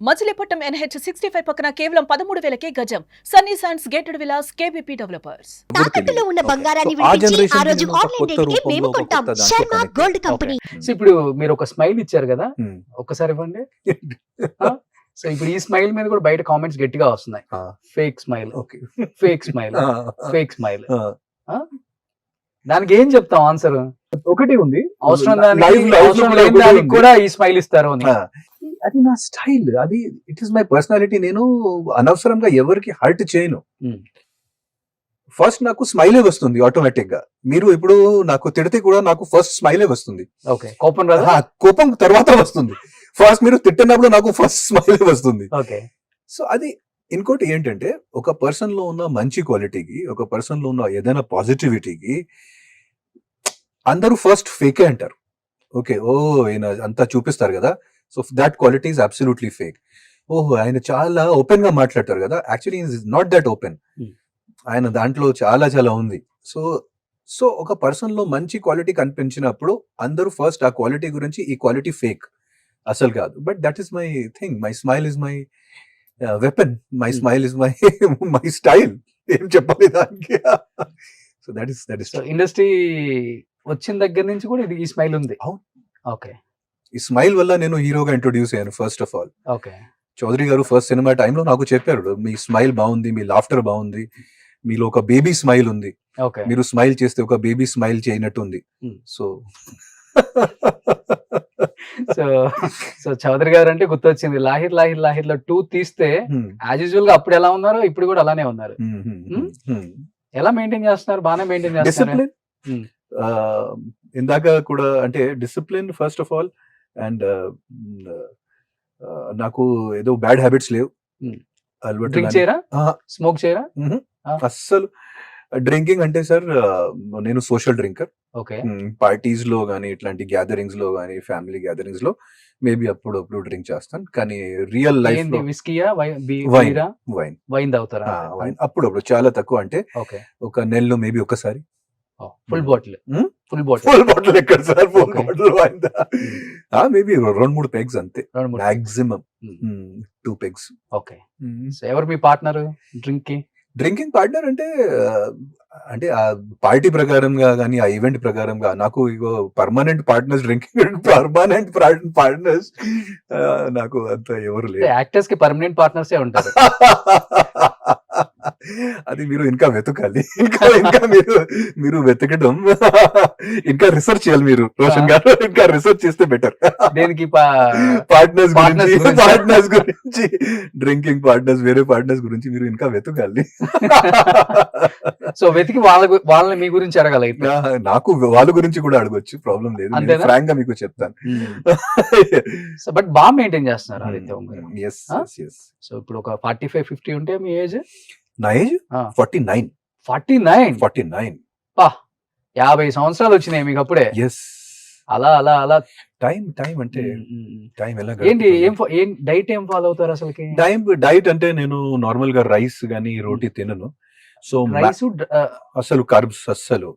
Machilipatnam NH65 పక్కన కేవలం 13,000కే గజం. Sunny sands gated Vilas KBP developers. తాకట్టులో ఉన్న బంగారాన్ని విడిపించి ఆ రోజు ఆన్లైన్ రేటుకే మేము కొంటాం. Sharma gold company. సో ఇప్పుడు మీరు ఒక స్మైల్ ఇచ్చారు కదా, ఒక్కసారి ఇవ్వండి. సో ఇప్పుడు ఈ స్మైల్ మీద కూడా బయట కామెంట్స్ గట్టిగా వస్తున్నాయి. Fake smile, fake smile, fake smile. దానికి ఏం చెప్తాం ఆన్సర్? ఒకటి ఉంది, అవసరం దానికి కూడా ఈ స్మైల్ ఇస్తారు అని. అది నా స్టైల్, అది ఇట్ ఈస్ మై పర్సనాలిటీ. నేను అనవసరంగా ఎవరికి హర్ట్ చేయను. ఫస్ట్ నాకు స్మైలే వస్తుంది ఆటోమేటిక్ గా. మీరు ఇప్పుడు నాకు తిడితే కూడా నాకు ఫస్ట్ స్మైలే వస్తుంది. కోపం తర్వాత వస్తుంది. ఫస్ట్ మీరు తిట్టినప్పుడు నాకు ఫస్ట్ స్మైలే వస్తుంది. సో అది ఇంకోటి ఏంటంటే, ఒక పర్సన్ లో ఉన్న మంచి క్వాలిటీకి, ఒక పర్సన్ లో ఉన్న ఏదైనా పాజిటివిటీకి అందరూ ఫస్ట్ ఫేకే అంటారు. ఓకే, ఓ ఈయన అంతా చూపిస్తారు కదా, so that quality is absolutely fake. ఓహో, ఆయన చాలా ఓపెన్ గా మాట్లాడతారు కదా, actually is not that open. ఆయన దాంట్లో చాలా చాలా ఉంది. సో ఒక పర్సన్ లో మంచి క్వాలిటీ కనిపించినప్పుడు అందరూ ఫస్ట్ ఆ క్వాలిటీ గురించి, ఈ క్వాలిటీ ఫేక్ అసలు కాదు. But that is my thing. My smile is my weapon. My smile is my style. ఏం చెప్పాలి దానికి? సో దట్ ఈస్ ఇండస్ట్రీ వచ్చిన దగ్గర నుంచి కూడా ఇది ఈ స్మైల్ ఉంది. ఓకే, ఈ స్మైల్ వల్ల నేను హీరోగా ఇంట్రొడ్యూస్ అయ్యాను first of all. Okay, Chowdary గారు ఫస్ట్ సినిమా టైంలో నాకు చెప్పారు, మీ స్మైల్ బాగుంది, మీ లాఫ్టర్ బాగుంది, మీలో ఒక బేబీ స్మైల్ ఉంది, మీరు స్మైల్ చేస్తే ఒక బేబీ స్మైల్ చేయనట్టు ఉంది. సో సో చౌదరి గారు అంటే గుర్తొచ్చింది, లాహిర్ లాహిర్ లాహిర్ లో 2 తీస్తే యాజ్ యూజువల్ గా అప్పుడు ఎలా ఉన్నారో ఇప్పుడు కూడా అలానే ఉన్నారు. ఎలా మెయింటైన్ చేస్తున్నారు? బాగానే మెయింటైన్ చేస్తున్నారు. ఇందాక కూడా అంటే discipline first of all. And నాకు ఏదో బ్యాడ్ హ్యాబిట్స్ లేవు. డ్రింక్ చేయరా? స్మోక్ చేయరా? అస్సలు. డ్రింకింగ్ అంటే సార్, నేను సోషల్ డ్రింకర్. పార్టీస్ లో గానీ, ఇట్లాంటి గ్యాదరింగ్స్ లో గానీ, ఫ్యామిలీ గ్యాదరింగ్స్ లో మేబీ అప్పుడప్పుడు డ్రింక్ చేస్తాను. కానీ రియల్ లైఫ్ లో వైన్ తాగుతారా? వైన్ అప్పుడప్పుడు, చాలా తక్కువ. అంటే ఒక నెలలో మేబీ ఒకసారి. ఫుల్ బాటిల్ ఎక్కడ sir? Full bottle wine maybe 2-3 pegs అంతే, మాక్సిమం 2 పెగ్స్. ఓకే, ఎవరు మీ పార్ట్నర్ డ్రింకింగ్ పార్ట్నర్? అంటే ఆ పార్టీ ప్రకారంగా కానీ, ఆ ఈవెంట్ ప్రకారంగా నాకు ego permanent partners, drinking permanent partners నాకు అంత ఎవరు లేరు. యాక్టర్స్ కి పర్మనెంట్ పార్ట్నర్సే ఉంటారు. అది మీరు ఇంకా వెతకాలి. ఇంకా మీరు వెతకడం, ఇంకా రీసెర్చ్ చేయాలి మీరు, రోషన్ గారు. ఇంకా రీసెర్చ్ చేస్తే బెటర్. దేనికి? పార్ట్నర్స్ గురించి, డ్రింకింగ్ పార్ట్నర్స్, వేరే పార్ట్నర్స్ గురించి మీరు ఇంకా వెతకాలి. సో వెతికి వాళ్ళని మీ గురించి అడగాలి. నాకు వాళ్ళ గురించి కూడా అడగొచ్చు, ప్రాబ్లం లేదు. ఫ్రాంక్ గా మీకు చెప్తాను. బట్ బాగా మెయింటైన్ చేస్తున్నారు ఆదిత్య ఓం గారు. సో ఇప్పుడు ఒక 45-50 ఉంటే మీ ఏజ్? నా ఏజ్ 49. 49. 50 సంవత్సరాలు వచ్చినాయి మీకు అప్పుడే. అలా అలా అలా టైం అంటే టైం ఎలా? ఏంటి, ఏం డైట్ ఏం ఫాలో అవుతారు అసలుకి? డైట్ అంటే నేను నార్మల్ గా రైస్ గానీ రోటీ తినను. సో అసలు కార్బ్స్ అస్సలు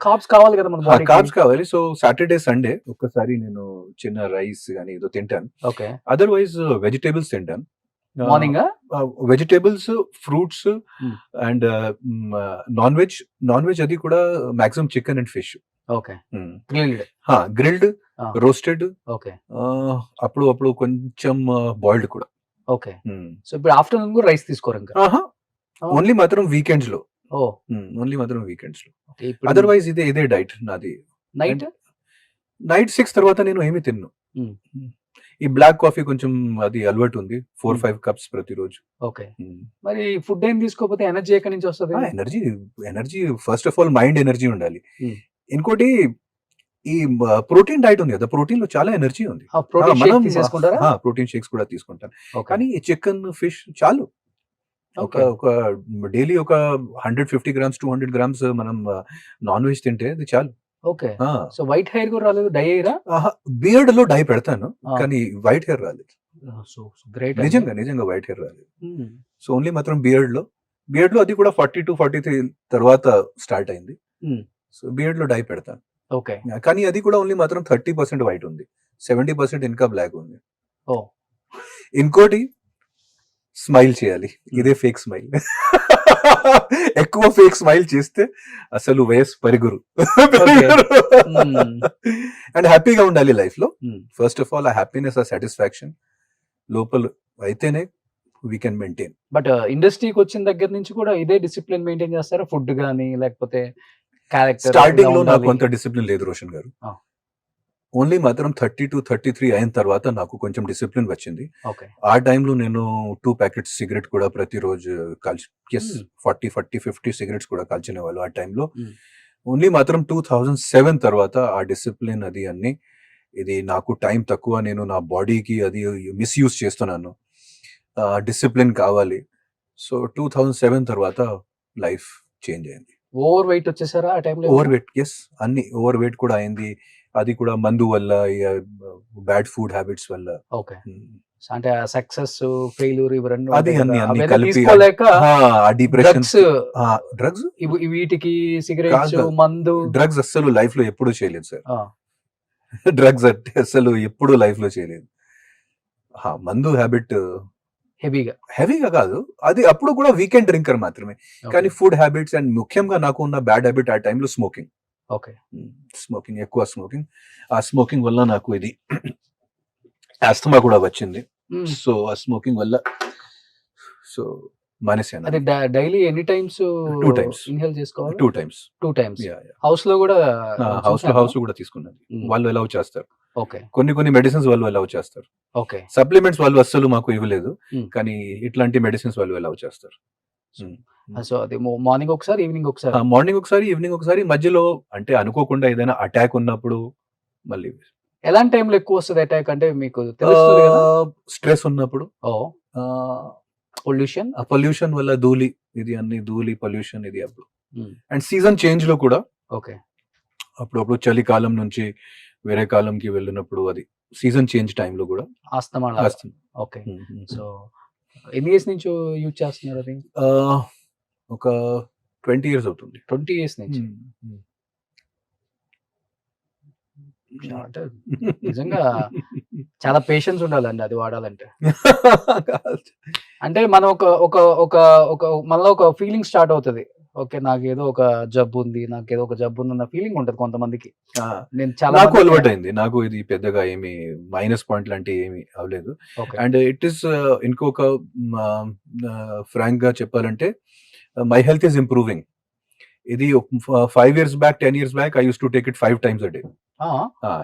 కార్బ్స్ కావాలి కదా మనకి. కార్బ్స్ కావాలి. సో సాటర్డే సండే ఒక్కసారి నేను చిన్న రైస్ గానీ ఏదో తింటాను. అదర్వైజ్ వెజిటేబుల్స్ తింటాను. Morning vegetables, fruits and non veg అది కూడా maximum chicken and fish. Grilled, roasted, అప్పుడు కొంచెం బాయిల్డ్ కూడా. సో ఇప్పుడు ఆఫ్టర్నూన్ కూడా రైస్ తీసుకోరు ఇంకా? ఓన్లీ మాత్రం వీకెండ్స్ లో. అదర్వైజ్ ఇదే డైట్ నాది. నైట్ 6 తర్వాత నేను ఏమి తిన్ను. ఈ బ్లాక్ కాఫీ కొంచెం అది అలవాటు ఉంది, 4-5 కప్స్ ప్రతిరోజు. మరి ఫుడ్ ఏం తీసుకోకపోతే ఎనర్జీ ఎక్కడి నుంచి వస్తుంది? Energy first of all mind energy ఉండాలి. ఇంకోటి ఈ ప్రోటీన్ డైట్ ఉంది కదా, ప్రోటీన్ లో చాలా ఎనర్జీ ఉంది. ప్రోటీన్ షేక్స్ కూడా తీసుకుంటాను. కానీ చికెన్, ఫిష్ చాలు. ఒక డైలీ ఒక 150 grams 200 grams మనం నాన్ వెజ్ తింటే అది చాలు. సో వైట్ హెయిర్ కూడా రాలేదు? Dye hair? బియర్డ్ లో డై పెడతాను, కానీ వైట్ హెయిర్ రాలేదు. నిజంగా వైట్ హెయిర్ రాలేదు. సో ఓన్లీ మాత్రం బియర్డ్ లో అది కూడా 42-43 తర్వాత స్టార్ట్ అయింది. సో బియర్డ్ లో డై పెడతాను. కానీ అది కూడా ఓన్లీ మాత్రం 30% వైట్ ఉంది, 70% ఇంకా బ్లాక్ ఉంది. ఇంకోటి స్మైల్ చేయాలి, ఇదే ఫేక్ స్మైల్. ఎక్కువ ఫేక్ స్మైల్ చేస్తే అసలు వయసు పెరుగురు. అండ్ హ్యాపీగా ఉండాలి లైఫ్ లో. ఫస్ట్ ఆఫ్ ఆల్ ఆ హ్యాపీనెస్, ఆ సాటిస్ఫాక్షన్ లోపల అయితేనే వీ కెన్ మెయింటైన్. బట్ ఇండస్ట్రీకి వచ్చిన దగ్గర నుంచి కూడా ఇదే డిసిప్లిన్ మెయింటైన్ చేస్తారా? ఫుడ్ గానీ లేకపోతే క్యారెక్టర్? స్టార్టింగ్ లో నాకు అంత డిసిప్లిన్ లేదు రోషన్ గారు. Ah. ఓన్లీ మాత్రం 30 to 33 అయిన తర్వాత నాకు కొంచెం డిసిప్లిన్ వచ్చింది. ఓకే. ఆ టైంలో నేను 2 ప్యాకెట్స్ సిగరెట్ కూడా ప్రతిరోజు కాల్చి 40, 50 సిగరెట్స్ కూడా కాల్చిన వాళ్ళు ఆ టైంలో. ఓన్లీ మాత్రం 2007 తర్వాత ఆ డిసిప్లిన్ అది అన్ని, ఇది నాకు టైం తక్కువ, నేను నా బాడీకి అది మిస్యూజ్ చేస్తున్నాను, డిసిప్లిన్ కావాలి. సో 2007 తర్వాత లైఫ్ చేంజ్ అయింది. ఓవర్ వెయిట్ వచ్చేసారా ఆ టైంలో? ఓవర్ వెయిట్, ఎస్, అన్ని ఓవర్ వెయిట్ కూడా అయింది. అది కూడా మందు వల్ల, బ్యాడ్ ఫుడ్ హ్యాబిట్స్ వల్ల. ఓకే. అంటే సక్సెస్ ఫెయిల్యూర్ ఇవి రెండు అది అన్ని కలిపి తీసుకోలేక డిప్రెషన్, డ్రగ్స్, డ్రగ్స్, వీటికి సిగరెట్స్, మందు, డ్రగ్స్ అస్సలు లైఫ్ లో ఎప్పుడు చేయలేదు సార్. డ్రగ్స్ అంటే అస్సలు ఎప్పుడు లైఫ్ లో చేయలేదు. మందు హ్యాబిట్ హెవీగా కాదు, అది అప్పుడు కూడా వీకెండ్ డ్రింకర్ మాత్రమే. కానీ ఫుడ్ హ్యాబిట్స్ అండ్ ముఖ్యంగా నాకు ఉన్న బ్యాడ్ హ్యాబిట్ ఆ టైంలో స్మోకింగ్. ఓకే. స్మోకింగ్, ఎక్కువ స్మోకింగ్. ఆ స్మోకింగ్ వల్ల నాకు ఇది ఆస్తమా కూడా వచ్చింది. సో ఆ స్మోకింగ్ వల్ల సో మానేసాను. అది డైలీ ఎన్ని టైమ్స్? 2 times ఇన్హేల్ చేసుకోవాలి. 2 times. హౌస్ లో కూడా హౌస్ లో కూడా తీసుకున్నది. వాళ్ళు అలౌ చేస్తారు. ఓకే. కొన్ని మెడిసిన్స్ వాళ్ళు అలౌ చేస్తారు. ఓకే. సప్లిమెంట్స్ వాళ్ళు అస్సలు మాకు ఇవ్వలేదు, కానీ ఇట్లాంటి మెడిసిన్స్ వాళ్ళు అలౌ చేస్తారు. సో అది మార్నింగ్ ఒకసారి, ఈవినింగ్ ఒకసారి? మార్నింగ్ ఒకసారి, ఈవినింగ్ ఒకసారి. మధ్యలో అంటే అనుకోకుండా ఏదైనా అటాక్ ఉన్నప్పుడు మళ్ళీ. ఎలాంటి టైంలో ఎక్కువ వస్తుంది అటాక్ అంటే మీకు తెలుస్తుంది కదా? స్ట్రెస్ ఉన్నప్పుడు, పొల్యూషన్ వల్ల, ధూళి, ఇది అన్ని ధూళి పొల్యూషన్ ఇది అప్పుడు. అండ్ సీజన్ చేంజ్ లో కూడా. ఓకే. అప్పుడప్పుడు చలికాలం నుంచి వేరే కాలంకి వెళ్ళినప్పుడు, అది సీజన్ చేంజ్ టైంలో కూడా ఆస్తమా. ఓకే. సో ఎన్ని ఇయర్స్ నుంచి యూజ్ చేస్తున్నారు అది? ఒక 20 years అవుతుంది. 20 years నుంచి. అంటే నిజంగా చాలా పేషెన్స్ ఉండాలండి అది వాడాలంటే. అంటే మనం మనలో ఒక ఫీలింగ్ స్టార్ట్ అవుతుంది. ఓకే, నాకేదో ఒక జబ్బు ఉంది అన్న ఫీలింగ్ ఉంటది కొంతమందికి. నేను చాలా నాకు అలవాటు అయింది. నాకు ఇది పెద్దగా ఏమి మైనస్ పాయింట్ లాంటి ఏమి అవ్వలేదు. అండ్ ఇట్ ఈస్ ఇంకొక ఫ్రాంక్ గా చెప్పాలంటే, మై హెల్త్ ఈస్ ఇంప్రూవింగ్. ఇది 5 years back, 10 years back I use to take it 5 times a day.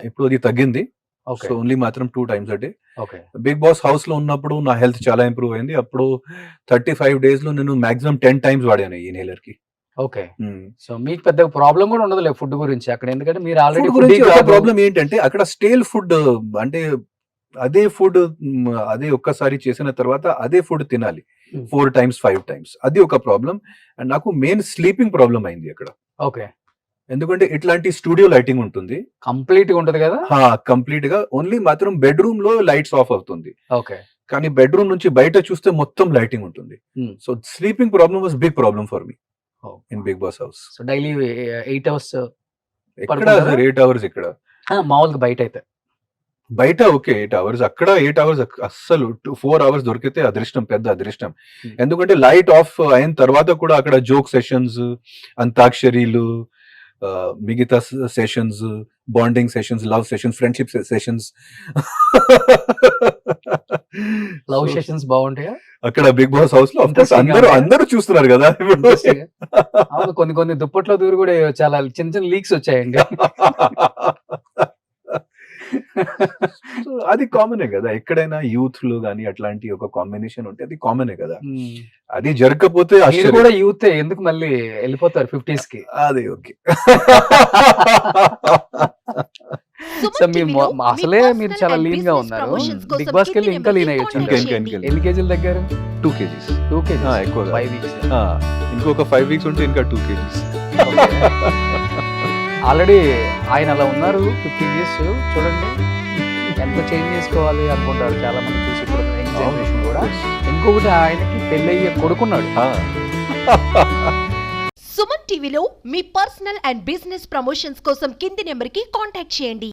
ఇప్పుడు అది తగ్గింది. సో ఓన్లీ మాత్రం 2 times a day. Big boss house లో ఉన్నప్పుడు నా హెల్త్ చాలా ఇంప్రూవ్ అయింది. అప్పుడు 35 days లో నేను మాక్సిమం 10 times వాడాను ఈ ఇన్హేలర్ కి. ఓకే. సో మీకు పెద్ద ప్రాబ్లం కూడా ఉండదులే ఫుడ్ గురించి అక్కడ, ఎందుకంటే మీరు ఆల్రెడీ ప్రాబ్లం ఏంటంటే అక్కడ స్టేల్ ఫుడ్, అంటే అదే ఫుడ్ అదే ఒక్కసారి చేసిన తర్వాత అదే ఫుడ్ తినాలి 4 times 5 times. అది ఒక ప్రాబ్లం. అండ్ నాకు మెయిన్ స్లీపింగ్ ప్రాబ్లం అయింది అక్కడ. ఓకే. ఎందుకంటే ఇట్లాంటి స్టూడియో లైటింగ్ ఉంటుంది, కంప్లీట్ గా ఉంటది కదా. కంప్లీట్ గా ఓన్లీ మాత్రం బెడ్రూమ్ లో లైట్స్ ఆఫ్ అవుతుంది. ఓకే. కానీ బెడ్రూమ్ నుంచి బయట చూస్తే మొత్తం లైటింగ్ ఉంటుంది. So sleeping problem was big problem for me in big boss house. So daily 8 hours ఎక్కడ 8 hours ఇక్కడ మామూలుగా బయట అయితే. బయట ఓకే 8 hours, అక్కడ 8 hours అస్సలు 4 hours దొరికితే అదృష్టం, పెద్ద అదృష్టం. ఎందుకంటే లైట్ ఆఫ్ అయిన తర్వాత కూడా అక్కడ జోక్ సెషన్స్, అంతాక్షరీలు, మిగతా sessions, bonding sessions, love sessions, friendship sessions. Love sessions బాగుంటాయా అక్కడ బిగ్ బాస్ హౌస్ లో? అందరూ చూస్తున్నారు కదా. అవును, కొన్ని దుప్పట్లో దూరు కూడా చాలా చిన్న లీక్స్ వచ్చాయండి. అది కామనే కదా, ఎక్కడైనా యూత్ లో గానీ అట్లాంటి ఒక కాంబినేషన్ ఉంటే అది కామనే కదా. అది జరగకపోతే కూడా యూత్ ఎందుకు మళ్ళీ వెళ్ళిపోతారు 50s కి. అదే ఓకే. అసలే మీరు చాలా లీన్ గా ఉన్నారు, బిగ్ బాస్ కెళ్ళి ఇంకా లీన్ అయ్యొచ్చు. ఎన్ని కేజీల దగ్గర? 2 kgs. ఎక్కువ 5 weeks. ఇంకొక 5 weeks ఉంటే ఇంకా 2 kgs. ఆల్రెడీ ఆయన అలా ఉన్నారు 15 years. చూడండి ఎంత చేంజ్ చేసుకోవాలి అనుకుంటారు చాలా మంది చూసి. ఇప్పుడు యంగ్ జనరేషన్ కూడా. ఇంకొకటి ఆయనకి పెళ్ళయ్యే కొడుకున్నాడు. సుమన్ టీవీలో మీ పర్సనల్ అండ్ బిజినెస్ ప్రమోషన్స్ కోసం కింది నెంబర్కి కాంటాక్ట్ చేయండి.